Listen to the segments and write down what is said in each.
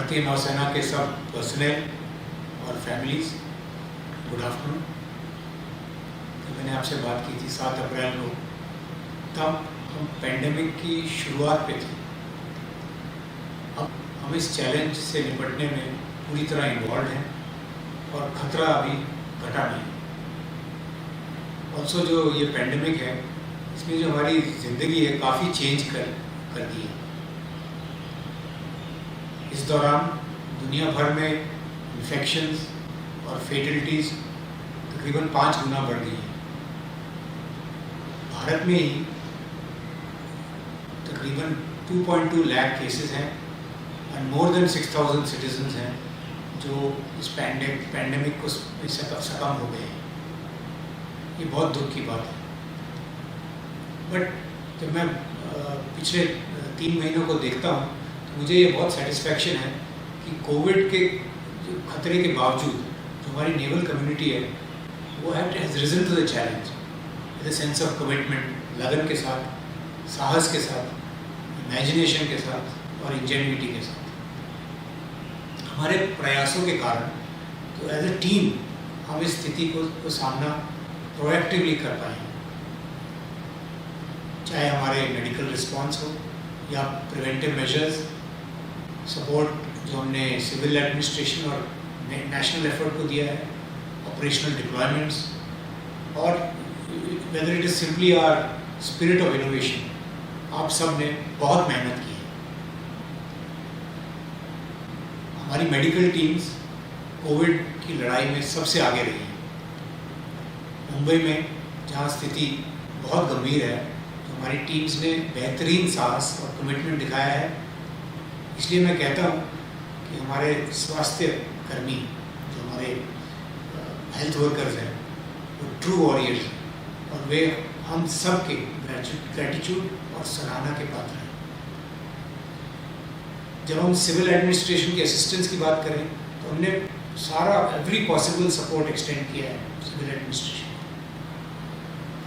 भारतीय नौसेना के सब पर्सनल और फैमिलीज, गुड आफ्टरनून। तो मैंने आपसे बात की थी 7 अप्रैल को, तब हम पेंडेमिक की शुरुआत पे थे। अब हम इस चैलेंज से निपटने में पूरी तरह इन्वॉल्व हैं और ख़तरा अभी घटा नहीं। ऑल्सो जो ये पेंडेमिक है, इसमें जो हमारी ज़िंदगी है काफ़ी चेंज कर दी है। इस दौरान दुनिया भर में इन्फेक्शंस और फेटलिटीज़ तकरीबन 5 गुना बढ़ गई हैं। भारत में ही तकरीबन 2.2 लाख केसेस हैं और मोर देन 6,000 सिटीजन्स हैं जो इस पेंडेमिक को सकम हो गए हैं। ये बहुत दुख की बात है। बट जब मैं पिछले 3 महीनों को देखता हूँ तो मुझे ये बहुत सेटिस्फैक्शन है कि कोविड के जो खतरे के बावजूद जो हमारी नेवल कम्युनिटी है वो has risen to the challenge with a sense of commitment, लगन के साथ, साहस के साथ, इमेजिनेशन के साथ और इंजेन्युइटी के साथ। हमारे प्रयासों के कारण तो एज ए टीम हम इस स्थिति को सामना प्रोएक्टिवली कर पाए हैं। चाहे हमारे मेडिकल रिस्पॉन्स हो या प्रिवेंटिव मेजर्स, सपोर्ट जो हमने सिविल एडमिनिस्ट्रेशन और नेशनल एफर्ट को दिया है, ऑपरेशनल डिप्लॉयमेंट्स, और whether it is simply our spirit of innovation, आप सब ने बहुत मेहनत की है। हमारी मेडिकल टीम्स कोविड की लड़ाई में सबसे आगे रही हैं। मुंबई में जहाँ स्थिति बहुत गंभीर है, तो हमारी टीम्स ने बेहतरीन साहस और कमिटमेंट दिखाया है। इसलिए मैं कहता हूँ कि हमारे स्वास्थ्य कर्मी, जो हमारे हेल्थ वर्कर्स हैं, वो ट्रू वॉरियर्स हैं और वे हम सब के ग्रेटिट्यूड और सराहना के पात्र हैं। जब हम सिविल एडमिनिस्ट्रेशन की असिस्टेंस की बात करें तो हमने सारा एवरी पॉसिबल सपोर्ट एक्सटेंड किया है सिविल एडमिनिस्ट्रेशन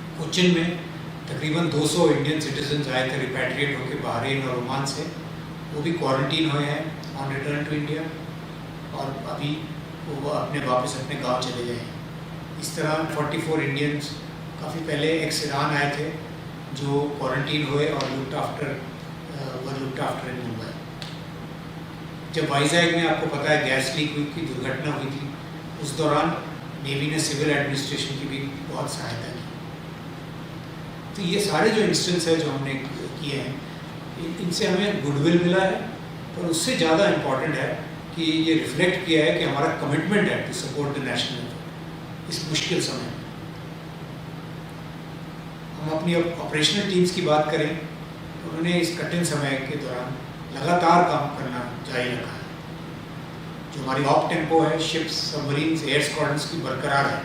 को। कोचिन में तकरीबन 200 इंडियन सिटीजन्स आए थे रिपैट्रिएट होकर बहरीन और ओमान से। वो भी क्वारंटीन हुए हैं ऑन रिटर्न टू इंडिया और अभी वो वापस अपने गांव चले गए हैं। इस तरह 44 इंडियंस काफ़ी पहले एक्स ईरान आए थे जो क्वारंटीन हुए और लुक्ड आफ्टर इन मुंबई। जब वाइजैग में आपको पता है गैस लीक की दुर्घटना हुई थी, उस दौरान नेवी ने सिविल एडमिनिस्ट्रेशन की भी बहुत सहायता की। तो ये सारे जो इंस्टेंस है जो हमने किए हैं, इनसे हमें गुडविल मिला है, पर उससे ज़्यादा इम्पॉर्टेंट है कि ये रिफ्लेक्ट किया है कि हमारा कमिटमेंट है to support the national effort इस मुश्किल समय में। हम अपनी ऑपरेशनल टीम्स की बात करें तो उन्होंने इस कठिन समय के दौरान लगातार काम करना जारी रखा है। जो हमारी ऑप टेम्पो है, शिप्स, सबमरीन्स, एयर स्क्वाड्रन्स की बरकरार है,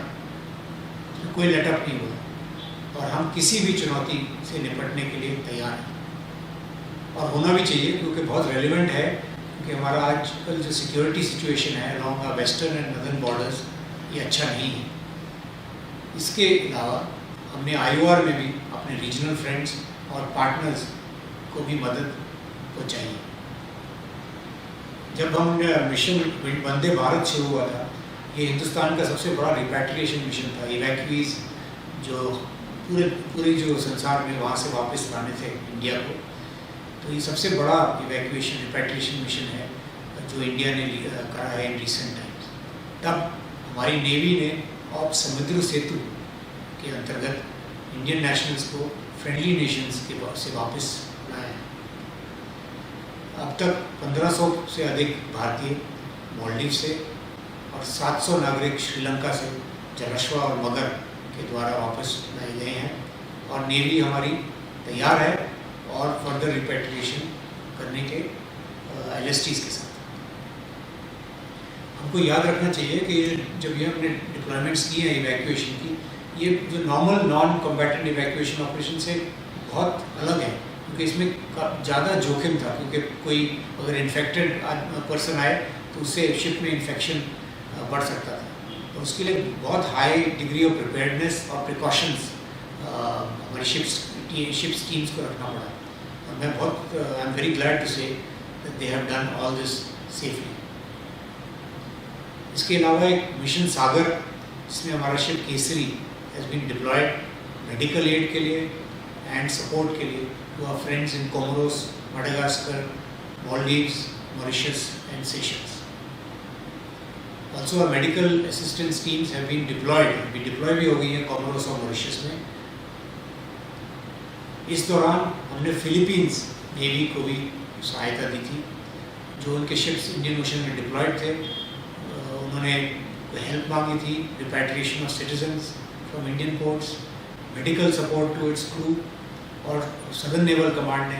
तो कोई लेटअप नहीं हुआ और हम किसी भी चुनौती से निपटने के लिए तैयार हैं और होना भी चाहिए, क्योंकि बहुत रेलिवेंट है। क्योंकि हमारा आजकल जो सिक्योरिटी सिचुएशन है along our western and northern borders, ये अच्छा नहीं है। इसके अलावा हमने IOR में भी अपने रीजनल फ्रेंड्स और पार्टनर्स को भी मदद पहुँचाई। जब हम मिशन वंदे भारत शुरू हुआ था, ये हिंदुस्तान का सबसे बड़ा रिपैट्रिएशन मिशन था। इवैक्यूईज जो पूरे जो संसार में वहाँ से वापस लाने थे इंडिया को, तो ये सबसे बड़ा इवैक्यूएशन रिपैट्रिएशन मिशन है जो इंडिया ने करा है इन रिसेंट टाइम्स। तब हमारी नेवी ने ऑप समुद्र सेतु के अंतर्गत इंडियन नेशनल्स को फ्रेंडली नेशंस से वापस लाया है। अब तक 1500 से अधिक भारतीय मालदीव से और 700 नागरिक श्रीलंका से जलश्वा और मगर के द्वारा वापस लाए गए हैं और नेवी हमारी तैयार है और फर्दर रिपैट्रिएशन करने के LSTs के साथ। हमको याद रखना चाहिए कि जब ये हमने डिप्लॉयमेंट्स किए हैं इवैक्यूएशन की, ये जो normal non combatant evacuation operation से बहुत अलग है, क्योंकि इसमें ज़्यादा जोखिम था। क्योंकि कोई अगर इन्फेक्टेड पर्सन आए तो उससे शिप में इन्फेक्शन बढ़ सकता था, तो उसके लिए बहुत हाई डिग्री ऑफ प्रिपेयर्डनेस और प्रिकॉशंस हमारी शिप्स टीम्स को रखना पड़ा। और मैं बहुत I am very glad to say that they have done all this safely. इसके अलावा एक मिशन सागर, जिसमें हमारा ship Kesari has been deployed medical aid के लिए एंड सपोर्ट के लिए to our friends in Comoros, Madagascar, Maldives, Mauritius and Seychelles. Also medical assistance teams have been deployed, अभी डिप्लॉय भी हो गई हैं कोमोरोस और मॉरिशस में। इस दौरान हमने फिलीपींस नेवी को भी सहायता दी थी, जो उनके शिप्स इंडियन ओशन में डिप्लॉयड थे। उन्होंने हेल्प मांगी थी, repatriation of citizens from Indian ports, medical support to its crew, और सदर्न नेवल कमांड ने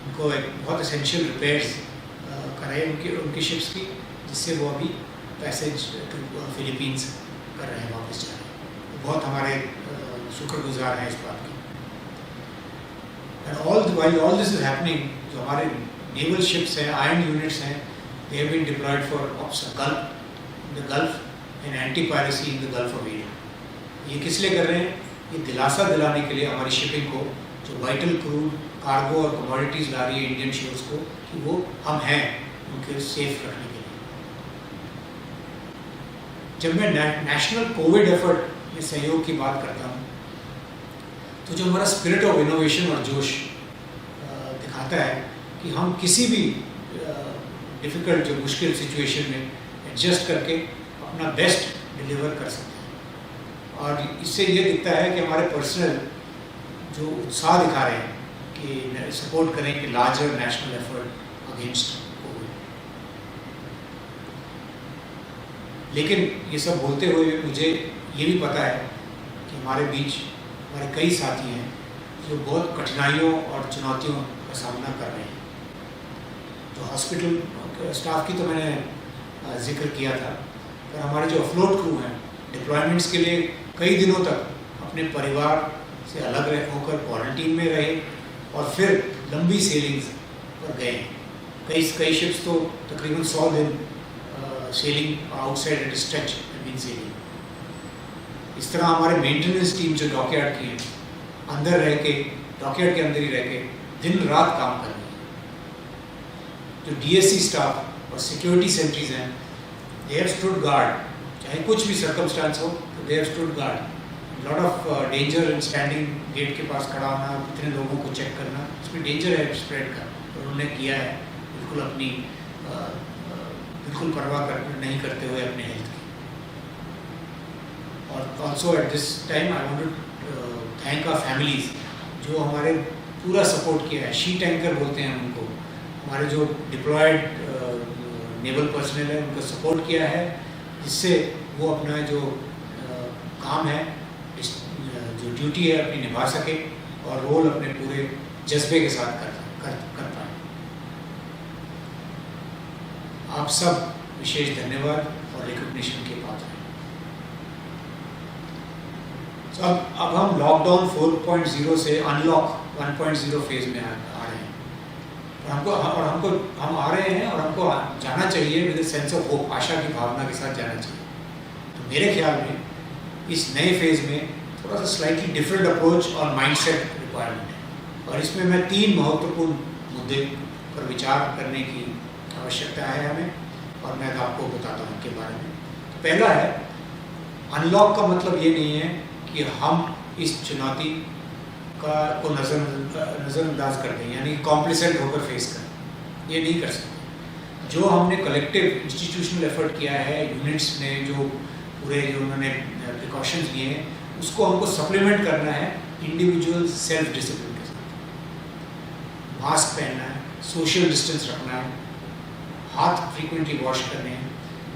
उनको एक बहुत एसेंशियल रिपेयर्स कराए उनकी शिप्स की, जिससे वो अभी पैसेज टू फिलीपींस कर रहे हैं, वापस जा रहे हैं। बहुत हमारे शुक्रगुजार हैं इस बात की। And while all this is happening, जो हमारे नेवल शिप्स हैं, आयरन यूनिट्स हैं, they have been deployed for ops in the Gulf and anti-piracy in the Gulf of Aden। ये किस लिए कर रहे हैं? ये दिलासा दिलाने के लिए हमारी शिपिंग को, जो वाइटल क्रूड, कार्गो और कमोडिटीज़ ला रही है इंडियन शिप्स को, कि वो हम हैं उनके सेफ रखने के लिए। जब मैं नेशनल कोविड एफर्ट में सहयोग की बात करता हूँ, तो जो हमारा स्पिरिट ऑफ इनोवेशन और जोश दिखाता है कि हम किसी भी डिफ़िकल्ट, जो मुश्किल सिचुएशन में एडजस्ट करके अपना बेस्ट डिलीवर कर सकते हैं। और इससे ये दिखता है कि हमारे पर्सनल जो उत्साह दिखा रहे हैं कि सपोर्ट करें कि larger national effort against Covid. लेकिन ये सब बोलते हुए मुझे ये भी पता है कि हमारे बीच हमारे कई साथी हैं जो बहुत कठिनाइयों और चुनौतियों का सामना कर रहे हैं। तो हॉस्पिटल स्टाफ की तो मैंने जिक्र किया था, पर हमारे जो अफ्लोट क्रू हैं, डिप्लॉयमेंट्स के लिए कई दिनों तक अपने परिवार से अलग होकर क्वारंटीन में रहे और फिर लंबी सेलिंग्स पर गए। कई शिप्स तो तकरीबन 100 दिन selling outside eight stretch mean selling. इस तरह हमारे मेंटेनेंस टीम जो डॉकयार्ड की है, अंदर रह के, डॉकयार्ड के अंदर ही रह के दिन रात काम कर रही है। जो DSC स्टाफ और सिक्योरिटी सेंट्रीज हैं, दे हैव स्टूड गार्ड, चाहे कुछ भी सर्कमस्टांस हो, तो they have stood guard. Lot of danger in standing gate के पास खड़ा होना, इतने लोगों को चेक करना, इसमें डेंजर है स्प्रेड का, और उन्होंने किया है बिल्कुल अपनी बिल्कुल परवाह नहीं करते हुए अपने हेल्थ की। और also at this time I want to thank our families, जो हमारे पूरा सपोर्ट किया है। शी टैंकर बोलते हैं उनको, हमारे जो डिप्लॉयड नेवल पर्सनल है उनको सपोर्ट किया है, जिससे वो अपना जो काम है, जो ड्यूटी है अपनी निभा सके और रोल अपने पूरे जज्बे के साथ कर पाए। आप सब विशेष धन्यवाद और रिकॉग्निशन के पात्र हैं। तो अब हम लॉकडाउन 4.0 से अनलॉक 1.0 फेज में आ रहे हैं। हम आ रहे हैं और हमको जाना चाहिए विद सेंस ऑफ होप, आशा की भावना के साथ जाना चाहिए। तो मेरे ख्याल में इस नए फेज में थोड़ा सा स्लाइटली डिफरेंट अप्रोच और माइंडसेट रिक्वायरमेंट है, और इसमें मैं 3 महत्वपूर्ण मुद्दे पर विचार करने की आवश्यकता है हमें, और मैं आपको बताता हूँ उनके बारे में। तो पहला है, अनलॉक का मतलब ये नहीं है कि हम इस चुनौती को नज़रअंदाज कर दें, यानी कॉम्प्लिसेंट होकर फेस करें, ये नहीं कर सकते। जो हमने कलेक्टिव इंस्टीट्यूशनल एफर्ट किया है, यूनिट्स ने जो पूरे जो उन्होंने प्रिकॉशंस लिए हैं, उसको हमको सप्लीमेंट करना है इंडिविजुअल सेल्फ डिसिप्लिन के साथ। मास्क पहनना है, सोशल डिस्टेंस रखना है, हाथ फ्रीक्वेंटली वॉश करने हैं,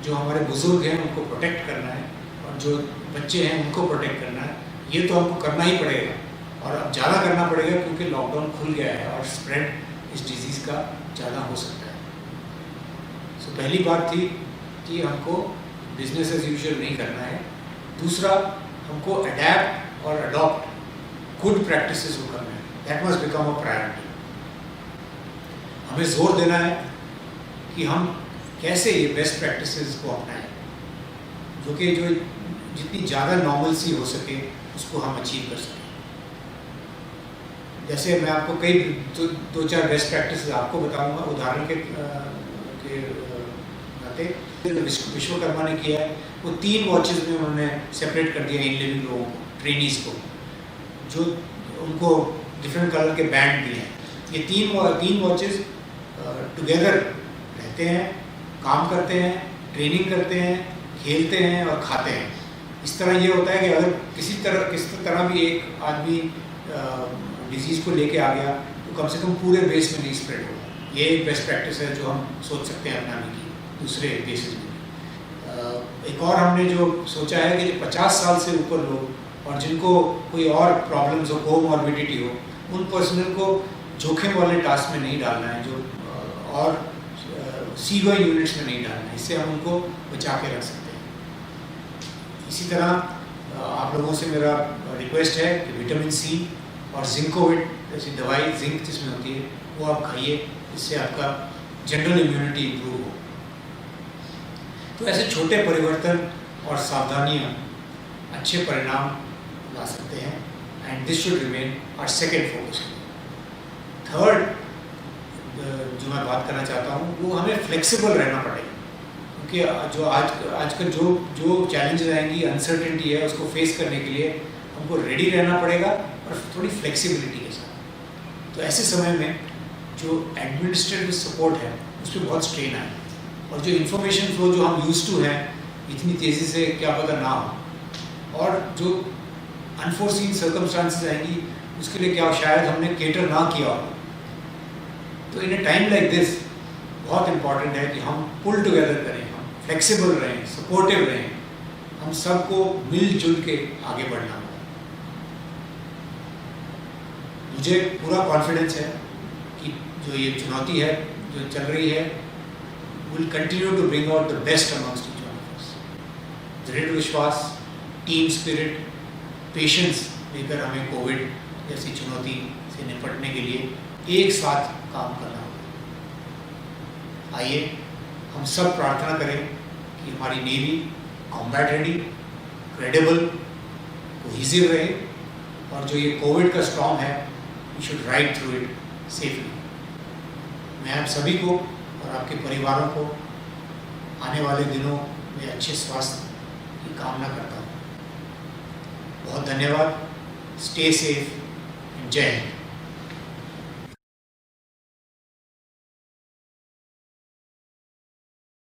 जो हमारे बुजुर्ग हैं उनको प्रोटेक्ट करना है, और जो बच्चे हैं उनको प्रोटेक्ट करना है। ये तो हमको करना ही पड़ेगा, और अब ज़्यादा करना पड़ेगा क्योंकि लॉकडाउन खुल गया है और स्प्रेड इस डिजीज़ का ज़्यादा हो सकता है। सो पहली बात थी कि हमको बिजनेस एज यूजुअल नहीं करना है। दूसरा, हमको अडैप्ट और अडॉप्ट गुड प्रैक्टिसेस को करना है, that must become a priority. हमें जोर देना है कि हम कैसे ये बेस्ट प्रैक्टिसेस को अपनाएं, जो जितनी ज़्यादा नॉर्मलसी हो सके उसको हम अचीव कर सकें। जैसे मैं आपको कई 2-4 बेस्ट प्रैक्टिसेस आपको बताऊंगा, उदाहरण के बनाते। विश्वकर्मा ने किया है वो 3 वॉचेस में उन्होंने सेपरेट कर दिया इन लिविंग लोगों को, ट्रेनीज को, जो उनको डिफरेंट कलर के बैंड दिए हैं। ये तीन वॉचेस टुगेदर रहते हैं, काम करते हैं, ट्रेनिंग करते हैं, खेलते हैं और खाते हैं। इस तरह ये होता है कि अगर किसी तरह भी एक आदमी डिजीज़ को लेके आ गया तो कम से कम पूरे बेस में नहीं स्प्रेड होगा। ये एक बेस्ट प्रैक्टिस है जो हम सोच सकते हैं अपनाने की दूसरे बेसिस में। एक और हमने जो सोचा है कि जो 50 साल से ऊपर लोग और जिनको कोई और प्रॉब्लम्स हो, कोमॉर्बिडिटी हो, उन पर्सनल को जोखिम वाले टास्क में नहीं डालना है, जो और सीवर यूनिट्स में नहीं डालना है। इससे हम उनको बचा के रख सकते हैं। इसी तरह आप लोगों से मेरा रिक्वेस्ट है कि विटामिन सी और जिंकोविट जैसी दवाई, जिंक जिसमें होती है, वो आप खाइए, इससे आपका जनरल इम्यूनिटी इम्प्रूव हो। तो ऐसे छोटे परिवर्तन और सावधानियाँ अच्छे परिणाम ला सकते हैं, and this should remain our second focus. Third जो मैं बात करना चाहता हूँ वो हमें फ्लेक्सिबल रहना पड़ेगा, क्योंकि जो आजकल जो चैलेंजेस आएंगी, अनसर्टेनिटी है, उसको फेस करने के लिए हमको रेडी रहना पड़ेगा और थोड़ी फ्लेक्सिबिलिटी के साथ। तो ऐसे समय में जो एडमिनिस्ट्रेटिव सपोर्ट है उस पर बहुत स्ट्रेन आए, और जो इन्फॉर्मेशन फ्लो जो हम यूज टू हैं इतनी तेज़ी से क्या पता ना हो, और जो अनफोर्सीन सर्कमस्टांसेस आएंगी उसके लिए क्या शायद हमने केटर ना किया हो। तो इन ए टाइम लाइक दिस बहुत इम्पॉर्टेंट है कि हम पुल टुगेदर करें, हम फ्लेक्सिबल रहें, सपोर्टिव रहें, हम सबको मिलजुल के आगे बढ़ना होगा। मुझे पूरा कॉन्फिडेंस है कि जो ये चुनौती है जो चल रही है will continue to bring out the best amongst each one of us. दृढ़ विश्वास, टीम स्पिरिट, पेशेंस लेकर हमें कोविड जैसी चुनौती से निपटने के लिए एक साथ काम करना होगा। आइए हम सब प्रार्थना करें कि हमारी navy combat ready, credible, cohesive रहे, और जो ये कोविड का स्टॉर्म है we should ride through it safely. मैं आप सभी को और आपके परिवारों को आने वाले दिनों में अच्छे स्वास्थ्य की कामना करता हूँ। बहुत धन्यवाद। Stay safe. जय हिंद।